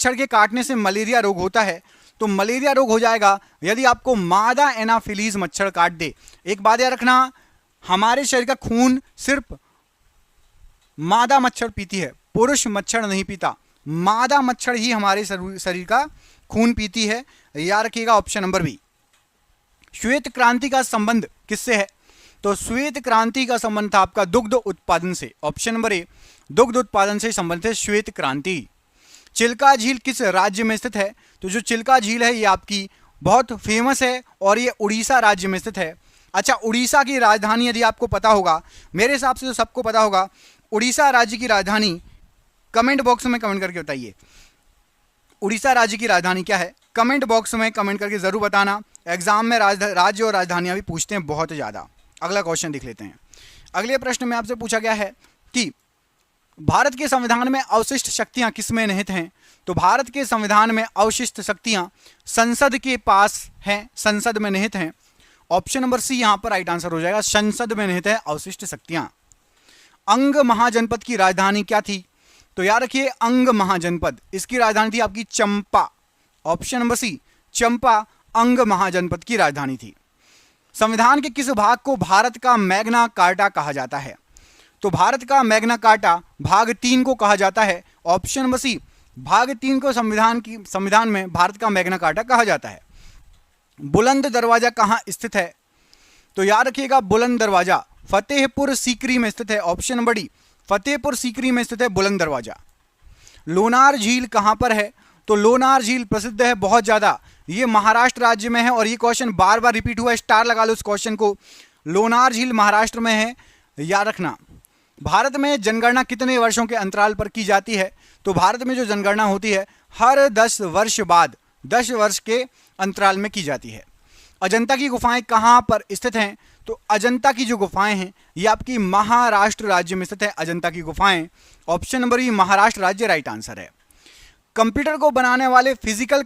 मच्छर के काटने से मलेरिया रोग होता है, तो मलेरिया रोग हो जाएगा यदि आपको मादा एनाफिलीज मच्छर काट दे। एक बात याद रखना, हमारे शरीर का खून सिर्फ मादा मच्छर पीती है, पुरुष मच्छर नहीं पीता। मादा मच्छर ही हमारे शरीर का खून पीती है, याद रखिएगा ऑप्शन नंबर बी। श्वेत क्रांति का संबंध किससे है? तो श्वेत क्रांति का संबंध था आपका दुग्ध उत्पादन से। ऑप्शन नंबर ए, दुग्ध उत्पादन से संबंधित है श्वेत क्रांति। चिल्का झील किस राज्य में स्थित है? तो जो चिल्का झील है ये आपकी बहुत फेमस है और ये उड़ीसा राज्य में स्थित है। अच्छा, उड़ीसा की राजधानी यदि आपको पता होगा, मेरे हिसाब से तो सबको पता होगा, उड़ीसा राज्य की राजधानी कमेंट बॉक्स में कमेंट करके बताइए, उड़ीसा राज्य की राजधानी क्या है? कमेंट बॉक्स में कमेंट करके जरूर बताना। एग्जाम में राज्य और राजधानियां भी पूछते हैं बहुत ज़्यादा। अगला क्वेश्चन देख लेते हैं। अगले प्रश्न में आपसे पूछा गया है कि भारत के संविधान में अवशिष्ट शक्तियां किसमें निहित हैं? तो भारत के संविधान में अवशिष्ट शक्तियां संसद के पास हैं, संसद में निहित हैं। ऑप्शन नंबर सी यहां पर राइट आंसर हो जाएगा, संसद में निहित है अवशिष्ट शक्तियां। अंग महाजनपद की राजधानी क्या थी? तो याद रखिए अंग महाजनपद, इसकी राजधानी थी आपकी चंपा। ऑप्शन नंबर सी, चंपा अंग महाजनपद की राजधानी थी। संविधान के किस भाग को भारत का मैग्ना कार्टा कहा जाता है? तो भारत का मैग्ना कार्टा भाग 3 को कहा जाता है। ऑप्शन नंबर सी, भाग 3 को संविधान में भारत का मैग्ना कार्टा कहा जाता है। बुलंद दरवाजा कहाँ स्थित है? तो याद रखिएगा बुलंद दरवाजा फतेहपुर सीकरी में स्थित है। Option number D, Fatehpur Sikri में स्थित है बुलंद दरवाजा। लोनार झील कहां पर है? तो लोनार झील प्रसिद्ध है बहुत ज्यादा, ये महाराष्ट्र राज्य में है और ये क्वेश्चन बार बार रिपीट हुआ है, स्टार लगा लो इस क्वेश्चन को। लोनार झील महाराष्ट्र में है, याद रखना। भारत में जनगणना कितने वर्षों के अंतराल पर की जाती है? तो भारत में जो जनगणना होती है हर 10 वर्ष बाद, 10 वर्ष के अंतराल में की जाती है। अजंता की गुफाएं कहां पर स्थित हैं? तो अजंता की जो गुफाएं हैं ये आपकी महाराष्ट्र राज्य में स्थित है, अजंता की गुफाएं। ऑप्शन नंबर ई महाराष्ट्र राज्य राइट आंसर है। कंप्यूटर को बनाने वाले फिजिकल